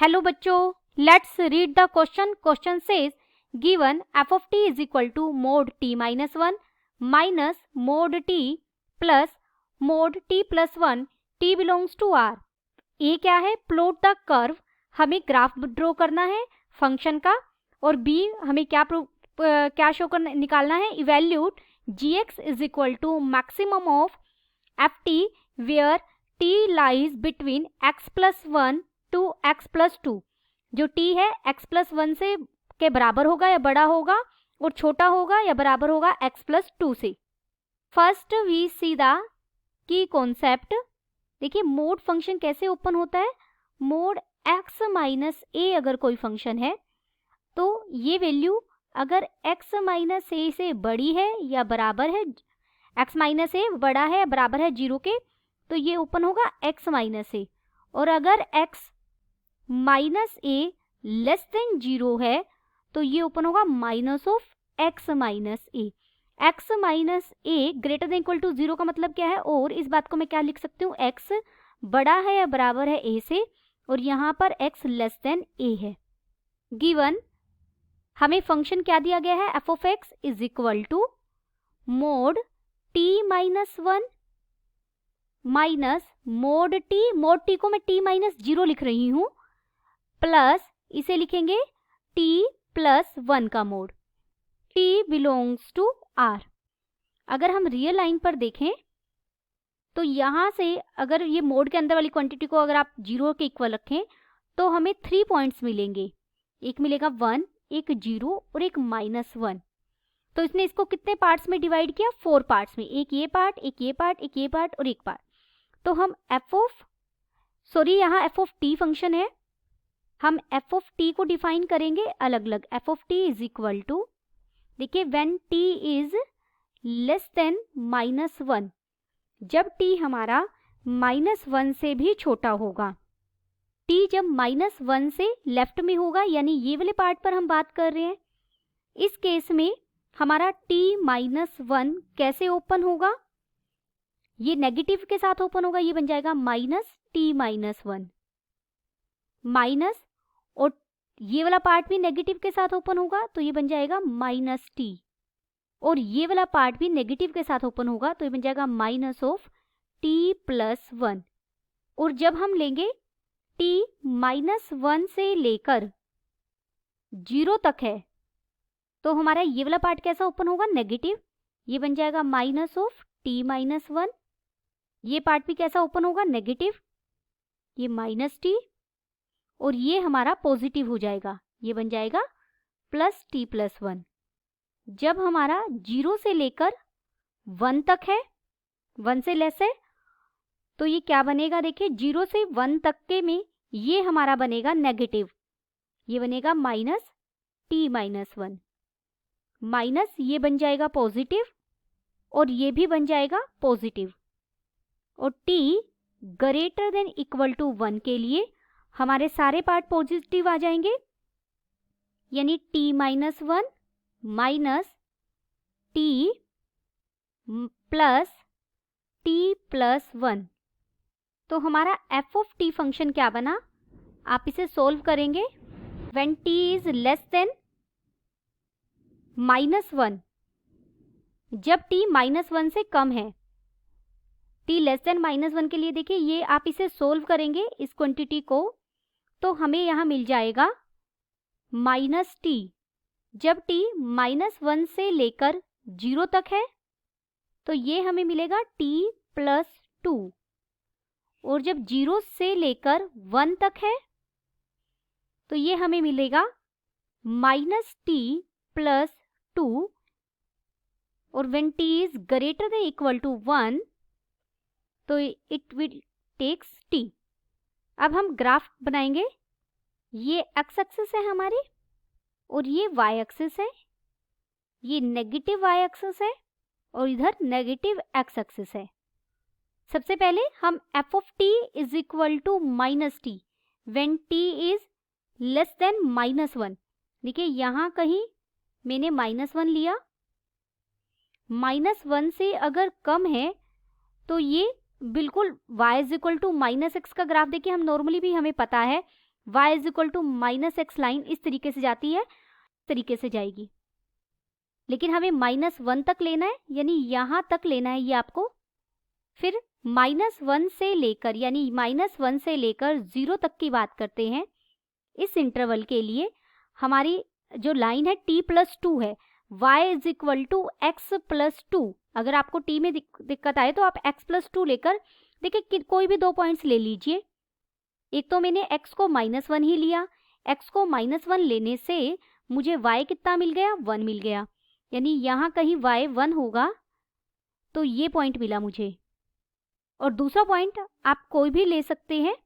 Hello बच्चों, let's read the question. Question says given f of t is equal to mod t minus 1 minus mod t plus mod t plus 1 t belongs to r. ए क्या है? Plot the curve. हमें graph draw करना है function का. और B हमें क्या show करना निकालना है? Evaluate gx is equal to maximum of ft where t lies between x plus 1 to x plus 2. जो t है x प्लस 1 से के बराबर होगा या बड़ा होगा और छोटा होगा या बराबर होगा x प्लस 2 से. First we see the key concept. देखिए मोड फंक्शन कैसे ओपन होता है. मोड x माइनस ए अगर कोई फंक्शन है तो ये वैल्यू अगर x माइनस ए से बड़ी है या बराबर है, x माइनस ए बड़ा है या बराबर है 0 के, तो ये ओपन होगा x माइनस ए. और अगर x minus A less than 0 है तो ये ओपन होगा minus of x minus A. x minus A greater than equal to 0 का मतलब क्या है? और इस बात को मैं क्या लिख सकती हूँ? x बड़ा है या बराबर है a से और यहाँ पर x लेस देन a है. गिवन हमें फंक्शन क्या दिया गया है? f of x is equal to mod t minus 1 minus mod t. Mod t को मैं t माइनस 0 लिख रही हूँ प्लस इसे लिखेंगे t प्लस 1 का mod. t belongs to r. अगर हम रियल लाइन पर देखें तो यहाँ से अगर ये मोड के अंदर वाली क्वांटिटी को अगर आप 0 के इक्वल रखें तो हमें 3 पॉइंट्स मिलेंगे. एक मिलेगा 1, एक 0 और एक माइनस 1. तो इसने इसको कितने पार्ट्स में डिवाइड किया? 4 पार्ट्स में. एक ये पार्ट, एक ये पार्ट, एक ये पार्ट और एक पार्ट. तो हम यहाँ f ऑफ t फंक्शन है, हम f ऑफ t को डिफाइन करेंगे अलग अलग. f of t is equal to, देखिए when t is less than minus 1, जब t हमारा माइनस 1 से भी छोटा होगा. t जब माइनस 1 से लेफ्ट में होगा, यानी ये वाले पार्ट पर हम बात कर रहे हैं, इस केस में हमारा t माइनस 1 कैसे ओपन होगा? ये नेगेटिव के साथ ओपन होगा. ये बन जाएगा माइनस t माइनस 1 माइनस, और ये वाला पार्ट भी नेगेटिव के साथ ओपन होगा तो ये बन जाएगा माइनस t. और ये वाला पार्ट भी नेगेटिव के साथ ओपन होगा तो ये बन जाएगा माइनस ऑफ t प्लस 1. और जब हम लेंगे t माइनस 1 से लेकर 0 तक है तो हमारा ये वाला पार्ट कैसा ओपन होगा? नेगेटिव. ये बन जाएगा माइनस ऑफ t माइनस 1. ये पार्ट भी कैसा ओपन होगा? नेगेटिव. ये माइनस t और ये हमारा पॉजिटिव हो जाएगा. ये बन जाएगा प्लस t प्लस 1. जब हमारा 0 से लेकर 1 तक है, 1 से लेस है, तो ये क्या बनेगा? देखिए 0 से 1 तक के में ये हमारा बनेगा नेगेटिव. ये बनेगा माइनस t माइनस 1 माइनस ये बन जाएगा पॉजिटिव और ये भी बन जाएगा पॉजिटिव. और t greater than equal to 1 के लिए हमारे सारे पार्ट पॉजिटिव आ जाएंगे, यानी t minus 1 minus t plus t plus 1. तो हमारा f ऑफ t फंक्शन क्या बना? आप इसे सोल्व करेंगे. When t is less than minus 1, जब t माइनस 1 से कम है, t लेस देन माइनस 1 के लिए देखिए ये आप इसे सोल्व करेंगे इस क्वांटिटी को, तो हमें यहाँ मिल जाएगा माइनस t. जब t माइनस 1 से लेकर 0 तक है तो ये हमें मिलेगा t प्लस 2. और जब 0 से लेकर 1 तक है तो ये हमें मिलेगा माइनस t प्लस 2. और when t is greater than equal to 1 तो इट विल टेक्स t. अब हम ग्राफ बनाएंगे. ये x एक्सिस है हमारी और ये y एक्सिस है. ये नेगेटिव y एक्सिस है और इधर नेगेटिव x एक्सिस है. सबसे पहले हम f of t is equal to minus t when t is less than minus 1. देखिए यहाँ कहीं मैंने माइनस 1 लिया. माइनस 1 से अगर कम है तो ये बिल्कुल y is equal to minus X का ग्राफ. देखिए हम नॉर्मली भी हमें पता है y is equal to minus X line इस तरीके से जाती है, इस तरीके से जाएगी, लेकिन हमें -1 तक लेना है, यानी यहाँ तक लेना है ये आपको। फिर -1 से लेकर, यानी -1 से लेकर 0 तक की बात करते हैं। इस इंटरवल के लिए हमारी जो लाइन है t+2 है, y is equal to x+2। अगर आपको t में दिक्कत आए तो आप x+2 लेकर देखिए कोई भी 2 पॉइंट्स ले लीजिए। एक तो मैंने x को -1 ही लिया, x को -1 लेने से मुझे y कितना मिल गया, 1 मिल गया, यानी यहाँ कहीं y 1 होगा, तो ये पॉइंट मिला मुझे। और दूसरा पॉइंट आप कोई भी ले सकते हैं।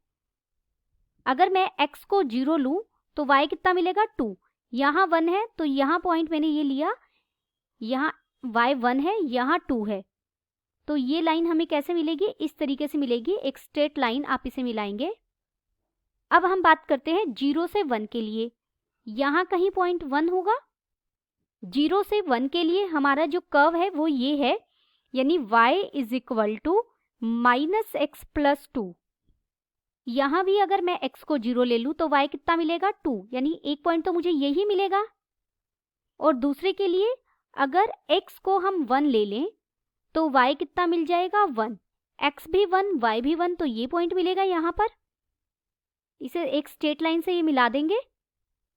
अगर मैं x को 0 लूँ तो y कितना मिलेगा, 2। यहाँ 1 है तो यहाँ पॉइंट मैंने ये लिया, यहाँ y 1 है, यहाँ 2 है, तो ये लाइन हमें कैसे मिलेगी, इस तरीके से मिलेगी, एक स्ट्रेट लाइन आप इसे मिलाएंगे। अब हम बात करते हैं 0 से 1 के लिए, यहाँ कहीं पॉइंट 1 होगा। 0 से 1 के लिए हमारा जो कर्व है वो ये है, यानी y is equal to -x+2। यहाँ भी अगर मैं x को 0 ले लूँ तो y कितना मिलेगा, 2, यानी एक पॉइंट तो मुझे यही मिलेगा। और दूसरे के लिए अगर x को हम 1 ले लें तो y कितना मिल जाएगा, 1, x भी 1 y भी 1, तो ये पॉइंट मिलेगा यहाँ पर। इसे एक स्ट्रेट लाइन से ये मिला देंगे।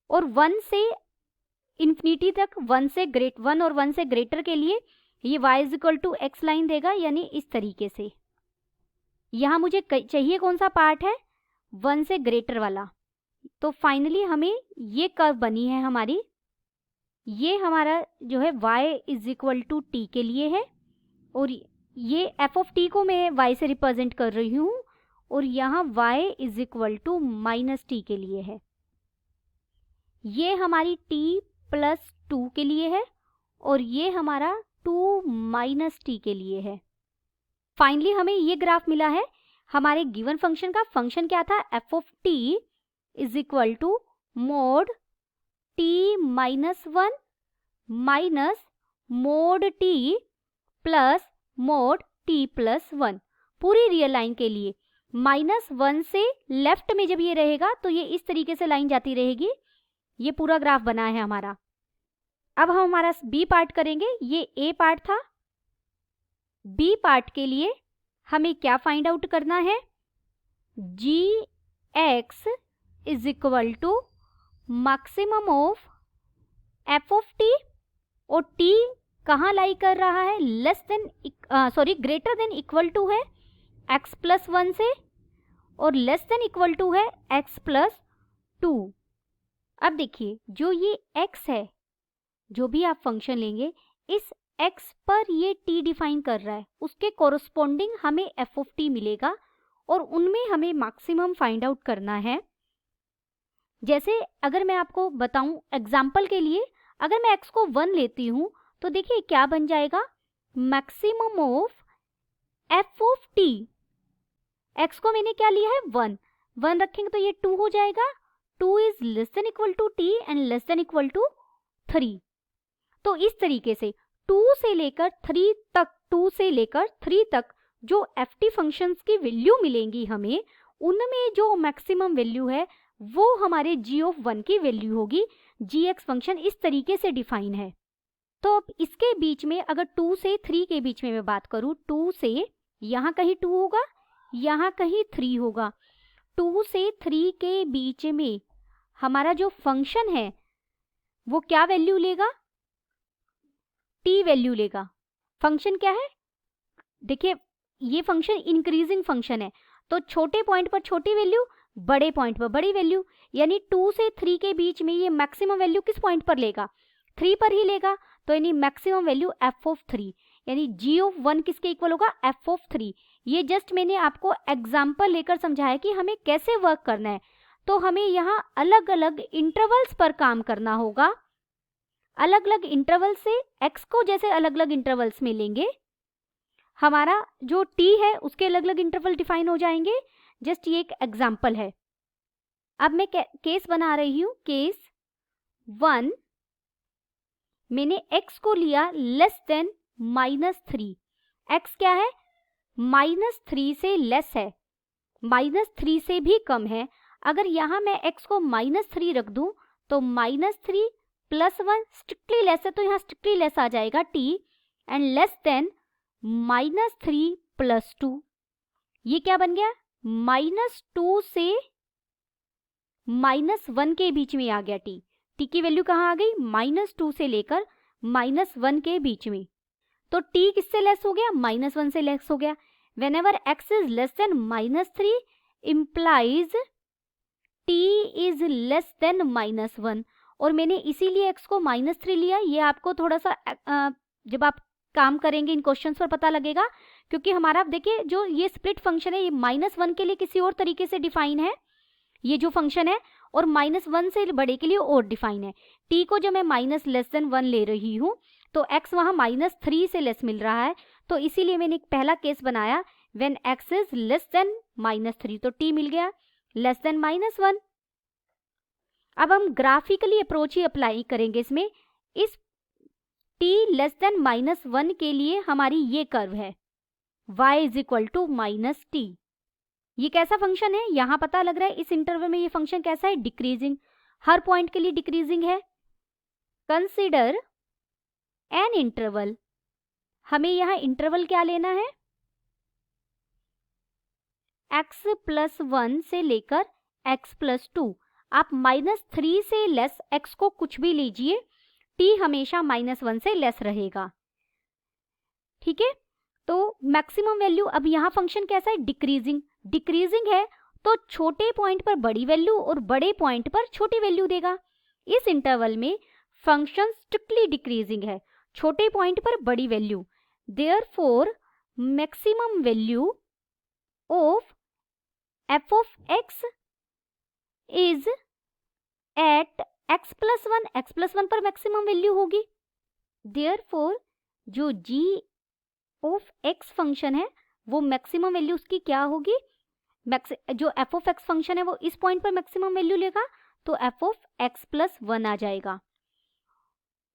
और 1 से इन्फिनिटी तक, 1 और 1 से ग्रेटर के लिए ये y is equal to x line देगा, यानी इस तरीके से। यहाँ मुझे चाहिए कौन सा पार्ट है, 1 से ग्रेटर वाला। तो फाइनली हमें ये कर्व बनी है हमारी। ये हमारा जो है y is equal to t के लिए है, और ये f ऑफ t को मैं y से रिप्रेजेंट कर रही हूँ, और यहाँ y is equal to -t के लिए है। ये हमारी t+2 के लिए है, और ये हमारा 2 -t के लिए है। फाइनली हमें ये ग्राफ मिला है हमारे गिवन फंक्शन का। फंक्शन क्या था, f of t is equal to mod t-1 minus mod t plus mod t+1। पूरी रियल लाइन के लिए -1 से लेफ्ट में जब ये रहेगा तो ये इस तरीके से लाइन जाती रहेगी। ये पूरा ग्राफ बना है हमारा। अब हम हमारा बी पार्ट करेंगे। ये ए पार्ट था। बी पार्ट के लिए हमें क्या फाइंड आउट करना है, gx is equal to maximum of f of t, और t कहाँ लाई कर रहा है, ग्रेटर देन इक्वल टू है x+1 से, और लेस देन इक्वल टू है x+2। अब देखिए जो ये x है, जो भी आप फंक्शन लेंगे, इस x पर ये t डिफाइन कर रहा है, उसके कोरस्पोंडिंग हमें f ऑफ t मिलेगा, और उनमें हमें मैक्सिमम फाइंड आउट करना है। जैसे अगर मैं आपको बताऊं एग्जाम्पल के लिए, अगर मैं x को 1 लेती हूँ तो देखिए क्या बन जाएगा, maximum of f of t। x को मैंने क्या लिया है, 1 रखेंगे तो ये 2 हो जाएगा। 2 is less than equal to t and less than equal to 3। तो इस तरीके से 2 से लेकर 3 तक जो ft फंक्शंस की वैल्यू मिलेंगी हमें, उनमें जो मैक्सिमम वैल्यू है वो हमारे g ऑफ 1 की वैल्यू होगी। gx फंक्शन इस तरीके से डिफाइन है। तो अब इसके बीच में अगर 2 से 3 के बीच में मैं बात करूं, 2 से यहाँ कहीं 2 होगा, यहाँ कहीं 3 होगा। 2 से 3 के बीच में हमारा जो फंक्शन है वो क्या वैल्यू लेगा, t वैल्यू लेगा। फंक्शन क्या है, देखिए ये फंक्शन इंक्रीजिंग फंक्शन है, तो छोटे पॉइंट पर छोटी वैल्यू, बड़े पॉइंट पर बड़ी वैल्यू, यानी 2 से 3 के बीच में ये मैक्सिमम वैल्यू किस पॉइंट पर लेगा, 3 पर ही लेगा। तो यानी मैक्सिमम वैल्यू f ऑफ 3, यानी g ऑफ 1 किसके इक्वल होगा, f ऑफ 3। ये जस्ट मैंने आपको एग्जाम्पल लेकर समझाया कि हमें कैसे वर्क करना है। तो हमें यहाँ अलग अलग इंटरवल्स पर काम करना होगा। अलग अलग इंटरवल से x को जैसे अलग अलग इंटरवल्स में लेंगे, हमारा जो t है उसके अलग अलग इंटरवल डिफाइन हो जाएंगे। जस्ट ये एक एग्जाम्पल है। अब मैं केस बना रही हूँ, केस 1। मैंने x को लिया लेस देन -3। x क्या है, -3 से लेस है, -3 से भी कम है। अगर यहाँ मैं x को -3 रख दूं तो -3 + 1 स्ट्रिक्टली लेस है, तो यहाँ स्ट्रिक्टली लेस आ जाएगा t, एंड लेस देन -3 + 2। ये क्या बन गया? -2 से -1 के बीच में आ गया t। t की वैल्यू कहाँ आ गई? -2 से लेकर -1 के बीच में। तो t किससे लेस हो गया? -1 से लेस हो गया। Whenever x is less than -3 implies t is less than -1। और मैंने इसीलिए x को -3 लिया। ये आपको थोड़ा सा जब आप काम करेंगे इन क्वेश्चंस पर पता लगेगा, क्योंकि हमारा देखिए जो ये स्प्लिट फंक्शन है ये -1 के लिए किसी और तरीके से डिफाइन है ये जो फंक्शन है, और -1 से बड़े के लिए और डिफाइन है। t को जब मैं -1 ले रही हूँ तो x वहाँ -3 से लेस मिल रहा है, तो इसीलिए मैंने एक पहला केस बनाया when x is less then -3, तो t मिल गया लेस देन -1। अब हम ग्राफिकली अप्रोच ही अप्लाई करेंगे इसमें। इस t लेस देन -1 के लिए हमारी ये कर्व है y = -t। ये कैसा फंक्शन है? यहाँ पता लग रहा है इस इंटरवल में ये फंक्शन कैसा है? डिक्रीजिंग, हर पॉइंट के लिए डिक्रीजिंग है। कंसीडर एन इंटरवल, हमें यहाँ इंटरवल क्या लेना है? x + 1 से लेकर x + 2। आप -3 से लेस x को कुछ भी लीजिए, t हमेशा -1 से लेस रहेगा। ठीक है, तो मैक्सिमम वैल्यू, अब यहाँ फंक्शन कैसा है? डिक्रीजिंग। डिक्रीजिंग है तो छोटे पॉइंट पर बड़ी वैल्यू और बड़े पॉइंट पर छोटी वैल्यू देगा। इस इंटरवल में फंक्शन स्ट्रिक्टली डिक्रीजिंग है, छोटे पॉइंट पर बड़ी value. Therefore maximum value of f of x is at x + 1। x + 1 पर मैक्सिमम वैल्यू होगी। देयरफॉर जो g ऑफ x फंक्शन है वो मैक्सिमम वैल्यू उसकी क्या होगी? जो f of x फंक्शन है वो इस पॉइंट पर मैक्सिमम वैल्यू लेगा, तो f of x + 1 आ जाएगा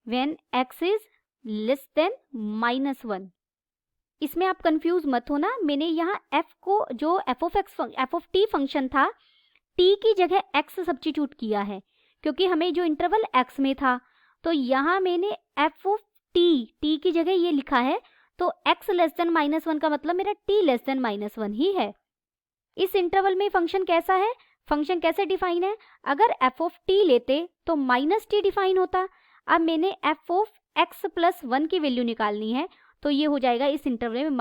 when x is less then -1। इसमें आप कंफ्यूज मत होना, मैंने यहाँ f को जो f of t फंक्शन था, t की जगह x सब्स्टिट्यूट किया है, क्योंकि हमें जो इंटरवल x में था, तो यहाँ मैंने f of t की जगह ये लिखा है, तो x लेस देन -1 का मतलब मेरा t लेस देन -1 ही है। इस इंटरवल में फंक्शन कैसा है? फंक्शन कैसे डिफाइन है? अगर f of t लेते तो -t डिफाइन होता। अब मैंने f of x + 1 की वैल्यू निकालनी है, तो ये हो जाएगा इस इंटरवल में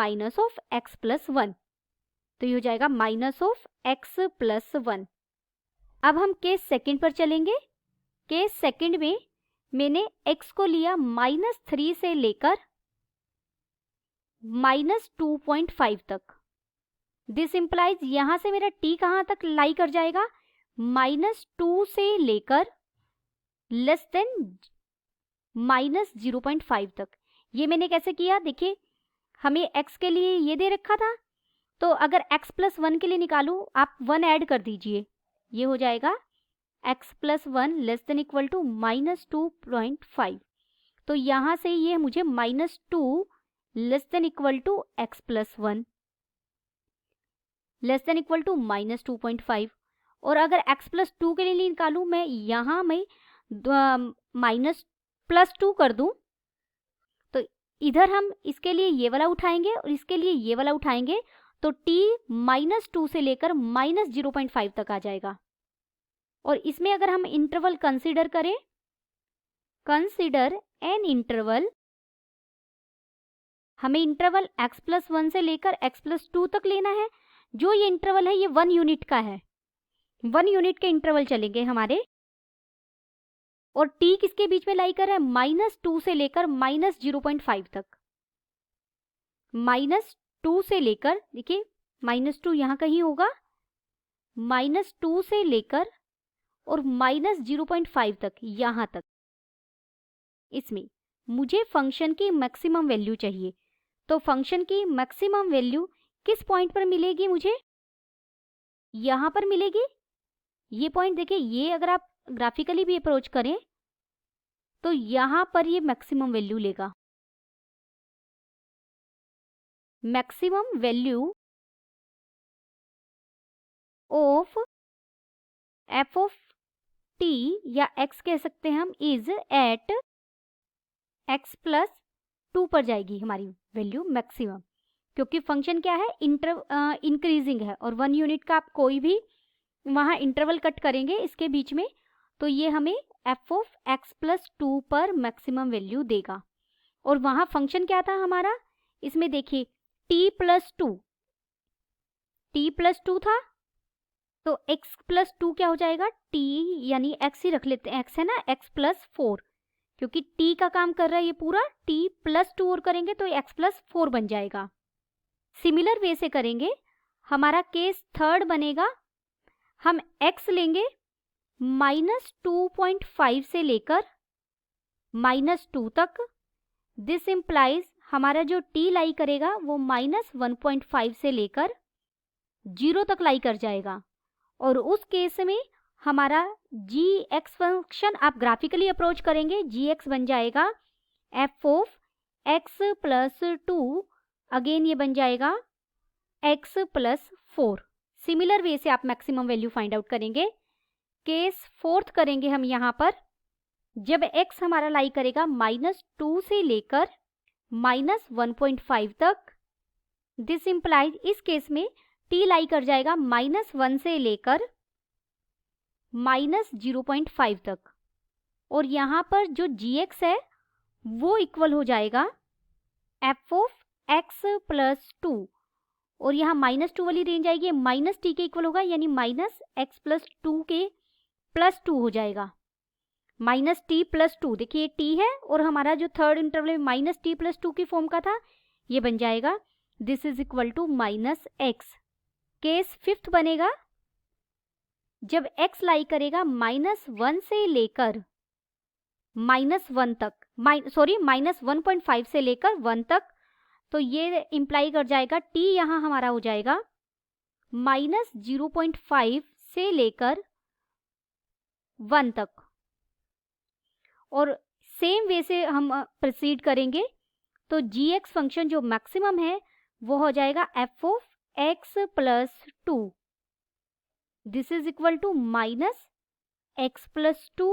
-x + 1, तो ये हो जाएगा -x + 1। अब हम केस सेकंड पर चलेंगे। केस सेकंड में मैंने x को लिया -3 से लेकर -2.5 तक। दिस इंप्लाइज यहां से मेरा t कहां तक लाई कर जाएगा? -2 से लेकर लेस देन -0.5 तक। ये मैंने कैसे किया? देखिए, हमें x के लिए ये दे रखा था, तो अगर x + 1 के लिए निकालूं, आप 1 ऐड कर दीजिए, ये हो जाएगा x + 1 less than equal to -2.5। तो यहाँ से ये मुझे -2 less than equal to x + 1 less than equal to -2.5। और अगर x + 2 के लिए निकालूं, मैं यहाँ में +2 कर दूं, तो इधर हम इसके लिए ये वाला उठाएंगे और इसके लिए ये वाला उठाएंगे, तो t -2 से लेकर -0.5 तक आ जाएगा। और इसमें अगर हम इंटरवल कंसीडर करें, कंसीडर एन इंटरवल, हमें इंटरवल x + 1 से लेकर x + 2 तक लेना है। जो ये इंटरवल है ये 1 यूनिट का है, 1 यूनिट के इंटरवल चलेंगे हमारे। और t किसके बीच में लाई कर रहा है? -2 से लेकर -0.5 तक। -2 से लेकर, देखिए -2 यहाँ कहीं होगा, -2 से लेकर और -0.5 तक, यहाँ तक। इसमें मुझे फंक्शन की मैक्सिमम वैल्यू चाहिए, तो फंक्शन की मैक्सिमम वैल्यू किस पॉइंट पर मिलेगी? मुझे यहाँ पर मिलेगी। ये पॉइंट देखिए, ये अगर आप ग्राफिकली भी अप्रोच करें तो यहाँ पर ये मैक्सिमम वैल्यू लेगा। Maximum value of F of T या एक्स कह सकते हैं हम इज एट एक्स प्लस 2 पर जाएगी हमारी वैल्यू मैक्सिमम, क्योंकि फंक्शन क्या है इंक्रीजिंग है और 1 यूनिट का आप कोई भी वहाँ इंटरवल कट करेंगे इसके बीच में, तो ये हमें एफ ऑफ एक्स प्लस 2 पर मैक्सिमम वैल्यू देगा। और वहाँ फंक्शन क्या था हमारा, इसमें देखिए t प्लस 2 था, तो x प्लस 2 क्या हो जाएगा, t यानी x ही रख लेते हैं, x है ना, x प्लस 4, क्योंकि t का काम कर रहा है ये पूरा, t प्लस 2 और करेंगे तो x प्लस 4 बन जाएगा। सिमिलर वे से करेंगे, हमारा केस थर्ड बनेगा, हम x लेंगे -2.5 से लेकर -2 तक। दिस इम्प्लाइज हमारा जो t लाई करेगा वो -1.5 से लेकर 0 तक लाई कर जाएगा। और उस केस में हमारा g(x) फंक्शन आप ग्राफिकली अप्रोच करेंगे, g(x) बन जाएगा f of x plus 2, again ये बन जाएगा x प्लस 4। सिमिलर वे से आप मैक्सिमम वैल्यू फाइंड आउट करेंगे। केस फोर्थ करेंगे हम यहाँ पर, जब x हमारा लाई करेगा -2 से लेकर -1.5 तक। दिस इम्प्लाइज इस केस में t लाई कर जाएगा -1 से लेकर -0.5 तक, और यहाँ पर जो gx है वो इक्वल हो जाएगा f ऑफ x प्लस 2, और यहाँ -2 वाली रेंज आएगी, माइनस टी के इक्वल होगा, यानी -x प्लस 2 के प्लस 2 हो जाएगा, -t प्लस 2। देखिए ये t है और हमारा जो थर्ड इंटरवल में -t प्लस 2 की फॉर्म का था ये बन जाएगा this is equal to -x। Case fifth बनेगा, जब x लाई करेगा -1 से लेकर -1 तक, -1.5 से लेकर 1 तक, तो ये इम्प्लाई कर जाएगा t यहाँ हमारा हो जाएगा -0.5 से लेकर 1 तक। और सेम वे से हम प्रोसीड करेंगे, तो gx फंक्शन जो मैक्सिमम है वो हो जाएगा f of x plus 2, this is equal to -x plus 2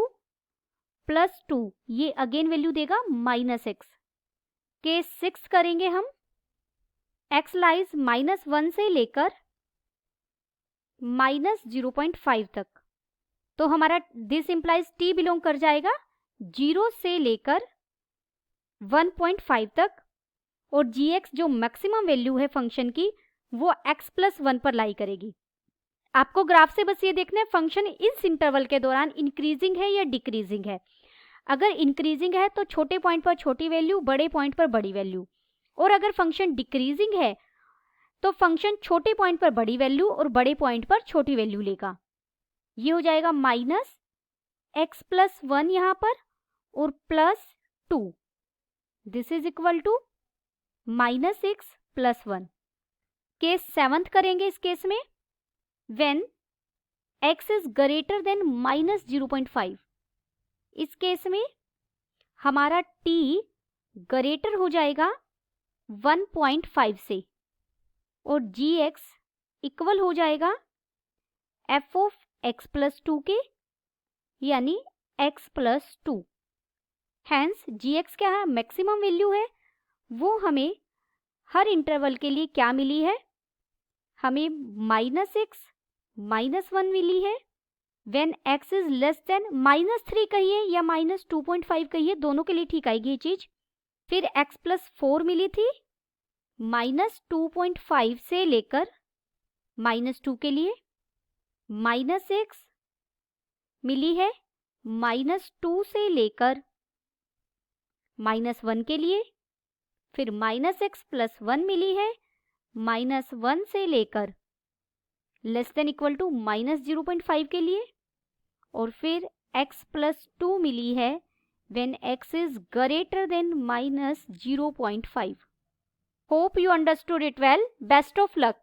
plus 2, ये अगेन वैल्यू देगा -x। केस 6 करेंगे हम, x लाइज -1 से लेकर -0.5 तक, तो हमारा दिस इम्प्लाइज t बिलोंग कर जाएगा 0 से लेकर 1.5 तक, और gx जो मैक्सिमम वैल्यू है फंक्शन की वो x प्लस 1 पर लाई करेगी। आपको ग्राफ से बस ये देखना है फंक्शन इस इंटरवल के दौरान इंक्रीजिंग है या डिक्रीजिंग है। अगर इंक्रीजिंग है तो छोटे पॉइंट पर छोटी वैल्यू, बड़े पॉइंट पर बड़ी वैल्यू, और अगर फंक्शन डिक्रीजिंग है तो फंक्शन छोटे पॉइंट पर बड़ी वैल्यू और बड़े पॉइंट पर छोटी वैल्यू लेगा। ये हो जाएगा -x प्लस 1 यहाँ पर और +2, this is equal to -x plus 1। Case 7 करेंगे इस केस में, when x is greater than -0.5, इस केस में हमारा t ग्रेटर हो जाएगा 1.5 से, और gx इक्वल हो जाएगा f ऑफ x प्लस 2 के, यानी x प्लस 2। हैंस gx क्या है, मैक्सिमम वैल्यू है, वो हमें हर इंटरवल के लिए क्या मिली है, हमें -x -1 मिली है। When x is less then -3 कहिए या -2.5 कहिए, दोनों के लिए ठीक आएगी ये चीज। फिर x प्लस 4 मिली थी -2.5 से लेकर -2 के लिए, -x मिली है -2 से लेकर -1 के लिए, फिर -x प्लस 1 मिली है -1 से लेकर लेस देन इक्वल टू -0.5 के लिए, और फिर x प्लस 2 मिली है when x is greater than -0.5। Hope you understood it well. Best of luck.